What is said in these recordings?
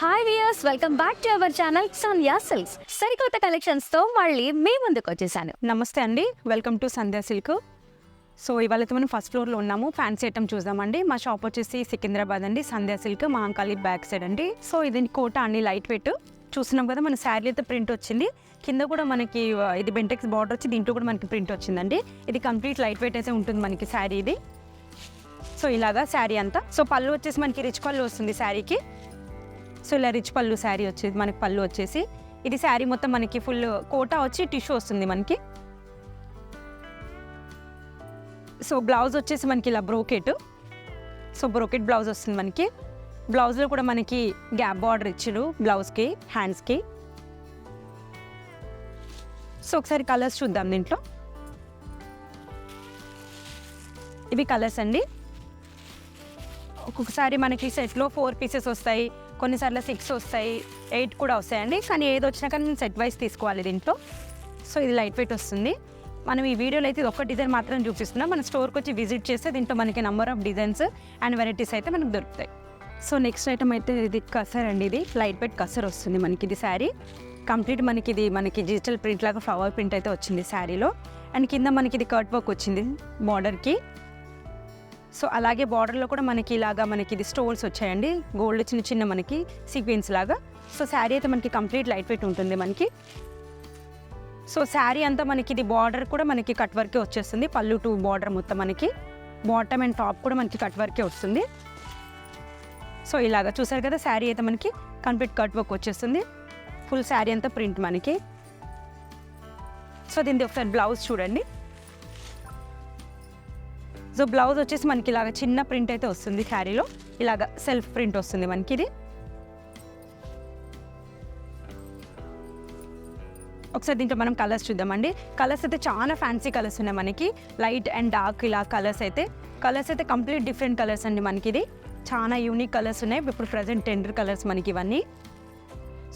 Hi viewers, welcome back to our channel Sandhya Silks. సరికొత్త collections తో మళ్ళీ మీ ముందుకు వచ్చేసాను. నమస్తే అండి, welcome to Sandhya Silk. So ఇవాళైతే మనం ఫస్ట్ ఫ్లోర్లో ఉన్నాము. ఫ్యాన్సీ ఐటమ్ చూద్దామండి. మా షాప్ వచ్చేసి సికింద్రాబాద్ అండి, సంధ్యా సిల్క్ మహంకాళి బ్యాక్ సైడ్ అండి. సో ఇది కోట అండి, లైట్ వెయిట్ చూస్తున్నాం కదా. మన శారీ అయితే ప్రింట్ వచ్చింది, కింద కూడా మనకి ఇది బెంటెక్స్ బార్డర్ వచ్చి దీంట్లో కూడా మనకి ప్రింట్ వచ్చిందండి. ఇది కంప్లీట్ లైట్ వెయిట్ అయితే ఉంటుంది మనకి శారీ ఇది. సో ఇలాగా శారీ అంతా. సో పళ్ళు వచ్చేసి మనకి రిచ్ పళ్ళు వస్తుంది శారీకి. సో ఇలా రిచ్ పళ్ళు శారీ వచ్చేది మనకి. పళ్ళు వచ్చేసి ఇది శారీ మొత్తం మనకి ఫుల్ కోటా వచ్చి టిష్యూ వస్తుంది మనకి. సో బ్లౌజ్ వచ్చేసి మనకి ఇలా బ్రోకెట్. సో బ్రోకెట్ బ్లౌజ్ వస్తుంది మనకి. బ్లౌజ్లో కూడా మనకి గ్యాప్ బార్డర్ ఇచ్చారు బ్లౌజ్కి, హ్యాండ్స్కి. సో ఒకసారి కలర్స్ చూద్దాం దీంట్లో. ఇవి కలర్స్ అండి. ఒక్కొక్కసారి మనకి సెట్లో 4 పీసెస్ వస్తాయి, కొన్నిసార్లు 6 వస్తాయి, 8 కూడా వస్తాయండి. కానీ ఏది వచ్చినా కానీ నేను సెట్ వైజ్ తీసుకోవాలి దీంట్లో. సో ఇది లైట్ వెయిట్ వస్తుంది. మనం ఈ వీడియోలో అయితే ఒక్క డిజైన్ మాత్రం చూపిస్తున్నాం. మన స్టోర్కి వచ్చి విజిట్ చేస్తే దీంట్లో మనకి number of designs and varieties అయితే మనకు దొరుకుతాయి. సో నెక్స్ట్ ఐటమ్ అయితే ఇది కసర్ అండి. ఇది లైట్ వెయిట్ కసర్ వస్తుంది మనకి. ఇది శారీ కంప్లీట్ మనకి ఇది మనకి డిజిటల్ ప్రింట్ లాగా ఫ్లవర్ ప్రింట్ అయితే వచ్చింది శారీలో. అండ్ కింద మనకి ఇది కట్ వర్క్ వచ్చింది బార్డర్కి. సో అలాగే బార్డర్లో కూడా మనకి ఇలాగా మనకి ఇది స్టోన్స్ వచ్చాయండి, గోల్డ్ చిన్న చిన్న మనకి సీక్వెన్స్ లాగా. సో శారీ అయితే మనకి కంప్లీట్ లైట్ వెయిట్ ఉంటుంది మనకి. సో శారీ అంతా మనకి ఇది బార్డర్ కూడా మనకి కట్ వర్కే వచ్చేస్తుంది. పళ్ళు టు బార్డర్ మొత్తం మనకి బాటమ్ అండ్ టాప్ కూడా మనకి కట్ వర్కే వస్తుంది. సో ఇలాగా చూసారు కదా, శారీ అయితే మనకి కంప్లీట్ కట్ వర్క్ వచ్చేస్తుంది. ఫుల్ శారీ అంతా ప్రింట్ మనకి. సో దీనికి ఒకసారి బ్లౌజ్ చూడండి. సో బ్లౌజ్ వచ్చేసి మనకి ఇలాగ చిన్న ప్రింట్ అయితే వస్తుంది శారీలో. ఇలాగ సెల్ఫ్ ప్రింట్ వస్తుంది మనకి. ఇది ఒకసారి దీంట్లో మనం కలర్స్ చూద్దామండి. కలర్స్ అయితే చాలా ఫ్యాన్సీ కలర్స్ ఉన్నాయి మనకి. లైట్ అండ్ డార్క్ ఇలా కలర్స్ అయితే కంప్లీట్ డిఫరెంట్ కలర్స్ అండి మనకి. ఇది చాలా యూనిక్ కలర్స్ ఉన్నాయి. ఇప్పుడు ప్రజెంట్ టెండర్ కలర్స్ మనకి ఇవన్నీ.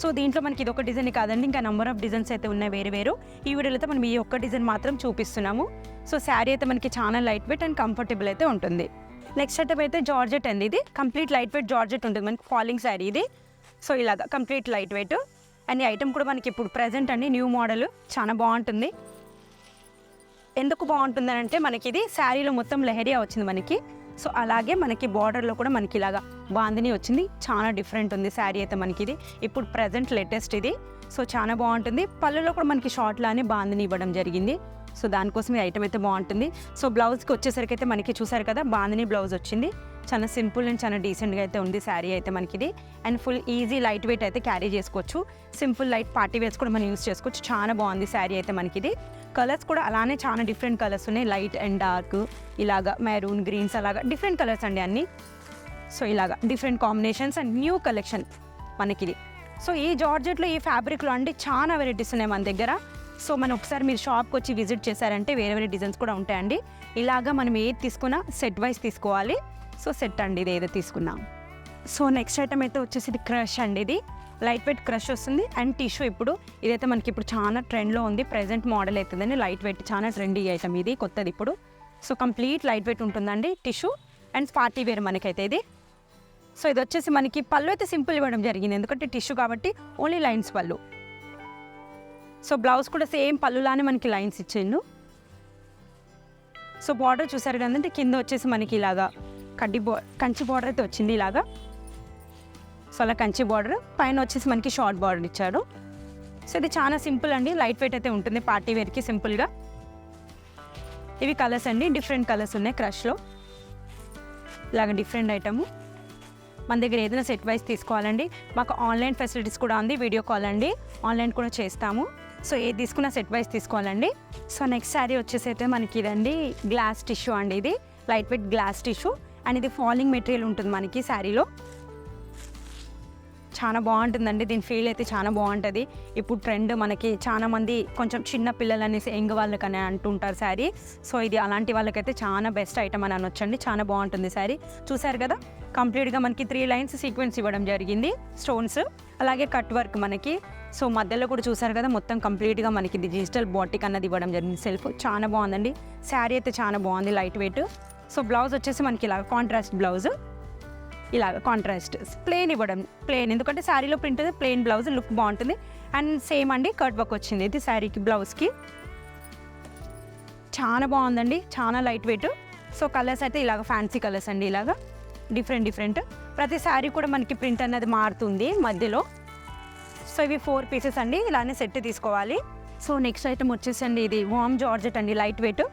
సో దీంట్లో మనకి ఇది ఒక డిజైన్ కాదండి, ఇంకా నెంబర్ ఆఫ్ డిజైన్స్ అయితే ఉన్నాయి వేరు వేరు. ఈ వీడియోలో అయితే మనం ఈ ఒక్క డిజైన్ మాత్రం చూపిస్తున్నాము. సో శారీ అయితే మనకి చాలా లైట్ వెయిట్ అండ్ కంఫర్టబుల్ అయితే ఉంటుంది. నెక్స్ట్ ఐటమ్ అయితే జార్జెట్ అండి. ఇది కంప్లీట్ లైట్ వెయిట్ జార్జెట్ ఉంటుంది మనకి, ఫాలింగ్ శారీ ఇది. సో ఇలాగా కంప్లీట్ లైట్ వెయిట్. అండ్ ఈ ఐటమ్ కూడా మనకి ఇప్పుడు ప్రజెంట్ అండి, న్యూ మోడల్, చాలా బాగుంటుంది. ఎందుకు బాగుంటుందని అంటే మనకి ఇది శారీలో మొత్తం లెహరియా వచ్చింది మనకి. సో అలాగే మనకి బార్డర్లో కూడా మనకి ఇలాగా బాందిని వచ్చింది. చాలా డిఫరెంట్ ఉంది శారీ అయితే మనకి. ఇది ఇప్పుడు ప్రజెంట్ లేటెస్ట్ ఇది. సో చాలా బాగుంటుంది. పళ్ళులో కూడా మనకి షార్ట్లానే బాందిని ఇవ్వడం జరిగింది. సో దానికోసం ఈ ఐటమ్ అయితే బాగుంటుంది. సో బ్లౌజ్కి వచ్చేసరికి అయితే మనకి చూసారు కదా, బాందిని బ్లౌజ్ వచ్చింది. చాలా సింపుల్ అండ్ చాలా డీసెంట్గా అయితే ఉంది శారీ అయితే మనకి ఇది. And full easy light weight అయితే క్యారీ చేసుకోవచ్చు. సింపుల్ లైట్ పార్టీ వేర్స్ కూడా మనం యూస్ చేసుకోవచ్చు. చాలా బాగుంది శారీ అయితే మనకి ఇది. కలర్స్ కూడా అలానే చాలా డిఫరెంట్ కలర్స్ ఉన్నాయి. లైట్ అండ్ డార్క్, ఇలాగా మెరూన్, గ్రీన్స్, అలాగా డిఫరెంట్ కలర్స్ అండి అన్నీ. సో ఇలాగా different combinations and new collection మనకిది. సో ఈ జార్జెట్లో ఈ ఫ్యాబ్రిక్లో అండి చాలా వెరైటీస్ ఉన్నాయి మన దగ్గర. సో మనం ఒకసారి మీరు షాప్కి వచ్చి విజిట్ చేశారంటే వేరే వేరే డిజైన్స్ కూడా ఉంటాయండి. ఇలాగా మనం ఏది తీసుకున్నా సెట్ వైజ్ తీసుకోవాలి. సో సెట్ అండి ఇది ఏదో తీసుకున్నాం. సో నెక్స్ట్ ఐటమ్ అయితే వచ్చేసి ఇది క్రష్ అండి. ఇది లైట్ వెయిట్ క్రష్ వస్తుంది అండ్ టిష్యూ. ఇప్పుడు ఇదైతే మనకి ఇప్పుడు చాలా ట్రెండ్లో ఉంది. ప్రెజెంట్ మోడల్ అవుతుందండి. లైట్ వెయిట్ చాలా ట్రెండీ ఐటమ్ ఇది, కొత్తది ఇప్పుడు. సో కంప్లీట్ లైట్ వెయిట్ ఉంటుందండి, టిష్యూ అండ్ పార్టీ వేర్ మనకైతే ఇది. సో ఇది వచ్చేసి మనకి పళ్ళు అయితే సింపుల్ ఇవ్వడం జరిగింది, ఎందుకంటే టిష్యూ కాబట్టి ఓన్లీ లైన్స్ పళ్ళు. సో బ్లౌజ్ కూడా సేమ్ పళ్ళులానే మనకి లైన్స్ ఇచ్చిండు. సో బార్డర్ చూసారు కదంటే కింద వచ్చేసి మనకి ఇలాగా కంచి బార్డర్ అయితే వచ్చింది ఇలాగా. సో అలా కంచి బార్డర్, పైన వచ్చేసి మనకి షార్ట్ బార్డర్ ఇచ్చాడు. సో ఇది చాలా సింపుల్ అండి, లైట్ వెయిట్ అయితే ఉంటుంది పార్టీ వేర్కి సింపుల్గా. ఇవి కలర్స్ అండి, డిఫరెంట్ కలర్స్ ఉన్నాయి క్రష్లో. ఇలాగ డిఫరెంట్ ఐటము. మన దగ్గర ఏదైనా సెట్ వైజ్ తీసుకోవాలండి. మాకు ఆన్లైన్ ఫెసిలిటీస్ కూడా ఉంది, వీడియో కాల్ అండి, ఆన్లైన్ కూడా చేస్తాము. సో ఏది తీసుకున్నా సెట్ వైజ్ తీసుకోవాలండి. సో నెక్స్ట్ శారీ వచ్చేసి అయితే మనకి ఇదండి గ్లాస్ టిష్యూ అండి. ఇది light weight glass tissue and ఇది ఫాలింగ్ మెటీరియల్ ఉంటుంది మనకి శారీలో. చాలా బాగుంటుందండి, దీని ఫీల్ అయితే చాలా బాగుంటుంది. ఇప్పుడు ట్రెండ్ మనకి చాలా మంది కొంచెం చిన్న పిల్లలు అనేసి యంగ్ వాళ్ళకని అంటుంటారు శారీ. సో ఇది అలాంటి వాళ్ళకైతే చాలా బెస్ట్ ఐటమ్ అని అనొచ్చండి. చాలా బాగుంటుంది శారీ. చూసారు కదా, కంప్లీట్గా మనకి 3 లైన్స్ సీక్వెన్స్ ఇవ్వడం జరిగింది, స్టోన్స్, అలాగే కట్ వర్క్ మనకి. సో మధ్యలో కూడా చూసారు కదా, మొత్తం కంప్లీట్గా మనకి డిజిటల్ బాటిక్ అన్నది ఇవ్వడం జరిగింది, సెల్ఫ్. చాలా బాగుందండి శారీ అయితే, చాలా బాగుంది లైట్ వెయిట్. సో బ్లౌజ్ వచ్చేసి మనకి ఇలా కాంట్రాస్ట్ బ్లౌజ్. ఇలాగ కాంట్రాస్ట్ ప్లెయిన్ ఇవ్వడం, ప్లెయిన్ ఎందుకంటే శారీలో ప్రింట్ ప్లెయిన్ బ్లౌజ్ లుక్ బాగుంటుంది. అండ్ సేమ్ అండి కట్ వర్క్ వచ్చింది ఇది శారీకి బ్లౌజ్కి. చాలా బాగుందండి, చాలా లైట్ వెయిట్. సో కలర్స్ అయితే ఇలాగ ఫ్యాన్సీ కలర్స్ అండి, ఇలాగ డిఫరెంట్. ప్రతి శారీ కూడా మనకి ప్రింట్ అనేది మారుతుంది మధ్యలో. సో ఇవి 4 పీసెస్ అండి, ఇలానే సెట్ తీసుకోవాలి. సో నెక్స్ట్ ఐటమ్ వచ్చేసండి ఇది వామ్ జార్జెట్ అండి, లైట్ వెయిట్.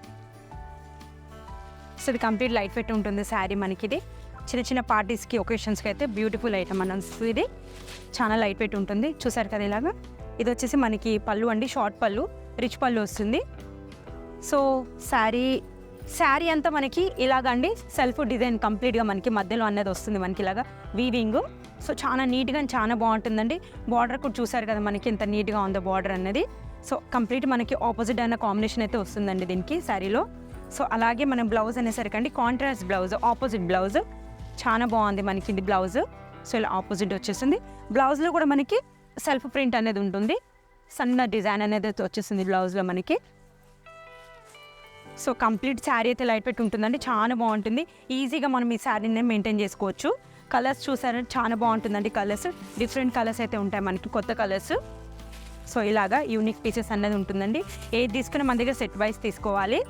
సో ఇది కంప్లీట్ లైట్ వెయిట్ ఉంటుంది శారీ మనకి. ఇది చిన్న పార్టీస్కి ఒకేషన్స్కి అయితే బ్యూటిఫుల్ ఐటమ్ అని వస్తుంది. ఇది చాలా లైట్ వెయిట్ ఉంటుంది, చూసారు కదా ఇలాగా. ఇది వచ్చేసి మనకి పళ్ళు అండి, షార్ట్ పళ్ళు, రిచ్ పళ్ళు వస్తుంది. సో శారీ అంతా మనకి ఇలాగండి సెల్ఫ్ డిజైన్ కంప్లీట్గా మనకి మధ్యలో అన్నది వస్తుంది మనకి ఇలాగా వీవింగ్. సో చాలా నీట్గా చాలా బాగుంటుందండి. బార్డర్ కూడా చూసారు కదా మనకి ఎంత నీట్గా ఉందో బార్డర్ అన్నది. సో కంప్లీట్ మనకి ఆపోజిట్ అయిన కాంబినేషన్ అయితే వస్తుందండి దీనికి శారీలో. సో అలాగే మనం బ్లౌజ్ అనేసరికి అండి కాంట్రాస్ట్ బ్లౌజ్, ఆపోజిట్ బ్లౌజ్ చాలా బాగుంది మనకి ఇది బ్లౌజ్. సో ఇలా ఆపోజిట్ వచ్చేస్తుంది. బ్లౌజ్లో కూడా మనకి సెల్ఫ్ ప్రింట్ అనేది ఉంటుంది, సన్న డిజైన్ అనేది వచ్చేస్తుంది బ్లౌజ్లో మనకి. సో కంప్లీట్ శారీ అయితే లైట్ వెయిట్ ఉంటుందండి, చాలా బాగుంటుంది. ఈజీగా మనం ఈ శారీని మెయింటైన్ చేసుకోవచ్చు. కలర్స్ చూసారంటే చాలా బాగుంటుందండి, కలర్స్ డిఫరెంట్ కలర్స్ అయితే ఉంటాయి మనకి, కొత్త కలర్స్. సో ఇలాగా యూనిక్ పీసెస్ అనేది ఉంటుందండి. ఏది తీసుకుని మన దగ్గర సెట్ వైజ్ తీసుకోవాలి.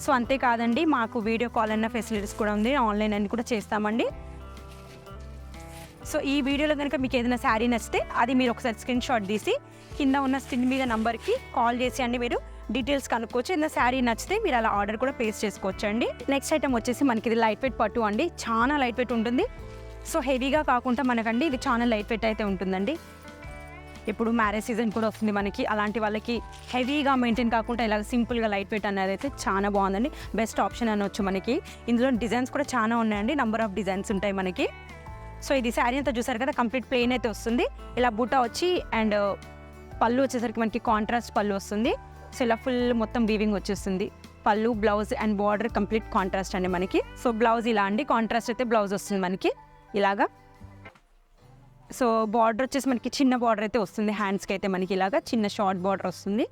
సో అంతేకాదండి మాకు వీడియో కాల్ అన్న ఫెసిలిటీస్ కూడా ఉంది, ఆన్లైన్ అన్ని కూడా చేస్తామండి. సో ఈ వీడియోలో కనుక మీకు ఏదైనా శారీ నచ్చితే అది మీరు ఒకసారి స్క్రీన్ షాట్ తీసి కింద ఉన్న స్క్రీన్ మీద నెంబర్కి కాల్ చేసి అండి మీరు డీటెయిల్స్ కనుక్కోవచ్చు. ఏదైనా శారీ నచ్చితే మీరు అలా ఆర్డర్ కూడా ప్లేస్ చేసుకోవచ్చు అండి. నెక్స్ట్ ఐటమ్ వచ్చేసి మనకి ఇది లైట్ వెయిట్ పట్టు అండి, చాలా లైట్ వెయిట్ ఉంటుంది. సో హెవీగా కాకుండా మనకండి ఇది చాలా లైట్ వెయిట్ అయితే ఉంటుందండి. ఇప్పుడు మ్యారేజ్ సీజన్ కూడా వస్తుంది మనకి, అలాంటి వాళ్ళకి హెవీగా మెయింటైన్ కాకుండా ఇలాగ సింపుల్గా లైట్ వెయిట్ అనేది అయితే చాలా బాగుందండి, బెస్ట్ ఆప్షన్ అనొచ్చు మనకి. ఇందులో డిజైన్స్ కూడా చాలా ఉన్నాయండి, నెంబర్ ఆఫ్ డిజైన్స్ ఉంటాయి మనకి. సో ఇది శారీ అంతా చూసారు కదా కంప్లీట్ ప్లెయిన్ అయితే వస్తుంది. ఇలా బూటా వచ్చి అండ్ పళ్ళు వచ్చేసరికి మనకి కాంట్రాస్ట్ పళ్ళు వస్తుంది. సో ఇలా ఫుల్ మొత్తం వీవింగ్ వచ్చేస్తుంది. పళ్ళు, blouse and border complete contrast అండి మనకి. సో బ్లౌజ్ ఇలా అండి, కాంట్రాస్ట్ అయితే బ్లౌజ్ వస్తుంది మనకి ఇలాగా. సో బార్డర్ వచ్చేసి మనకి చిన్న బార్డర్ అయితే వస్తుంది, హ్యాండ్స్కి అయితే మనకి ఇలాగా చిన్న షార్ట్ బార్డర్ వస్తుంది.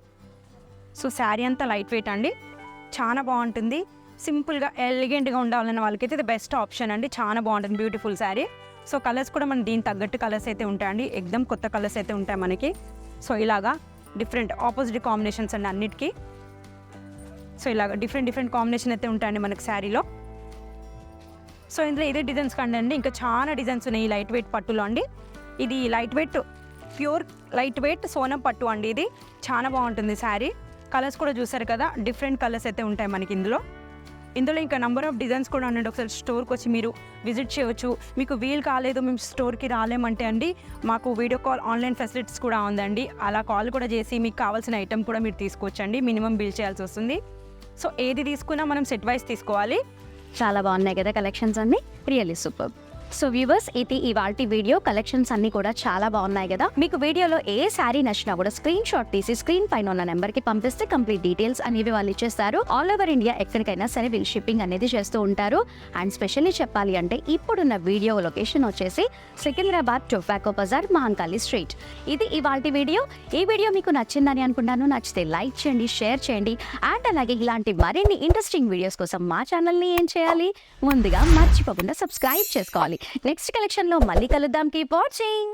సో శారీ అంతా లైట్ వెయిట్ అండి, చాలా బాగుంటుంది. సింపుల్గా ఎలిగెంట్గా ఉండాలన్న వాళ్ళకైతే ఇది బెస్ట్ ఆప్షన్ అండి, చాలా బాగుంటుంది, బ్యూటిఫుల్ శారీ. సో కలర్స్ కూడా మన దీనికి తగ్గట్టు కలర్స్ అయితే ఉంటాయండి, ఎక్దమ్ కొత్త కలర్స్ అయితే ఉంటాయి మనకి. సో ఇలాగా డిఫరెంట్ ఆపోజిట్ కాంబినేషన్స్ అండి అన్నిటికీ. సో ఇలాగ డిఫరెంట్ కాంబినేషన్ అయితే ఉంటాయండి మనకి శారీలో. సో ఇందులో ఇదే డిజైన్స్ కండి ఇంకా చాలా డిజైన్స్ ఉన్నాయి ఈ లైట్ వెయిట్ పట్టులో అండి. ఇది light weight pure light weight Sonam పట్టు అండి, ఇది చాలా బాగుంటుంది శారీ. కలర్స్ కూడా చూసారు కదా, డిఫరెంట్ కలర్స్ అయితే ఉంటాయి మనకి ఇందులో ఇంకా నెంబర్ ఆఫ్ డిజైన్స్ కూడా ఉండండి. ఒకసారి స్టోర్కి వచ్చి మీరు విజిట్ చేయవచ్చు. మీకు వీలు కాలేదు మేము స్టోర్కి రాలేమంటే అండి మాకు వీడియో కాల్ ఆన్లైన్ ఫెసిలిటీస్ కూడా ఉందండి. అలా కాల్ కూడా చేసి మీకు కావాల్సిన ఐటమ్ కూడా మీరు తీసుకోవచ్చండి, మినిమం బిల్ చేయాల్సి వస్తుంది. సో ఏది తీసుకున్నా మనం సెట్ వైజ్ తీసుకోవాలి. చాలా బాగున్నాయి కదా కలెక్షన్స్ అన్ని, రియల్లీ సూపర్. సో వ్యూవర్స్, ఇది ఇవాల్టి వీడియో కలెక్షన్స్ అన్ని కూడా చాలా బాగున్నాయి కదా. మీకు వీడియోలో ఏ శారీ నచ్చినా కూడా స్క్రీన్ షాట్ తీసి స్క్రీన్ పైన ఉన్న నెంబర్కి పంపిస్తే కంప్లీట్ డీటెయిల్స్ అనేవి వాళ్ళు ఇచ్చేస్తారు. ఆల్ ఓవర్ ఇండియా ఎక్కడికైనా సరే వీళ్ళు షిప్పింగ్ అనేది చేస్తూ ఉంటారు. అండ్ స్పెషల్లీ చెప్పాలి అంటే ఇప్పుడున్న వీడియో లొకేషన్ వచ్చేసి సికింద్రాబాద్ టొబాకో బజార్, మహంకాళి స్ట్రీట్. ఇది ఇవాల్టి వీడియో. ఈ వీడియో మీకు నచ్చిందని అనుకుంటాను. నచ్చితే లైక్ చేయండి, షేర్ చేయండి. అండ్ అలాగే ఇలాంటి మరిన్ని ఇంట్రెస్టింగ్ వీడియోస్ కోసం మా ఛానల్ని ఏం చేయాలి, ముందుగా మర్చిపోకుండా సబ్స్క్రైబ్ చేసుకోవాలి. నెక్స్ట్ కలెక్షన్లో మళ్ళీ కలుద్దాం. Keep watching.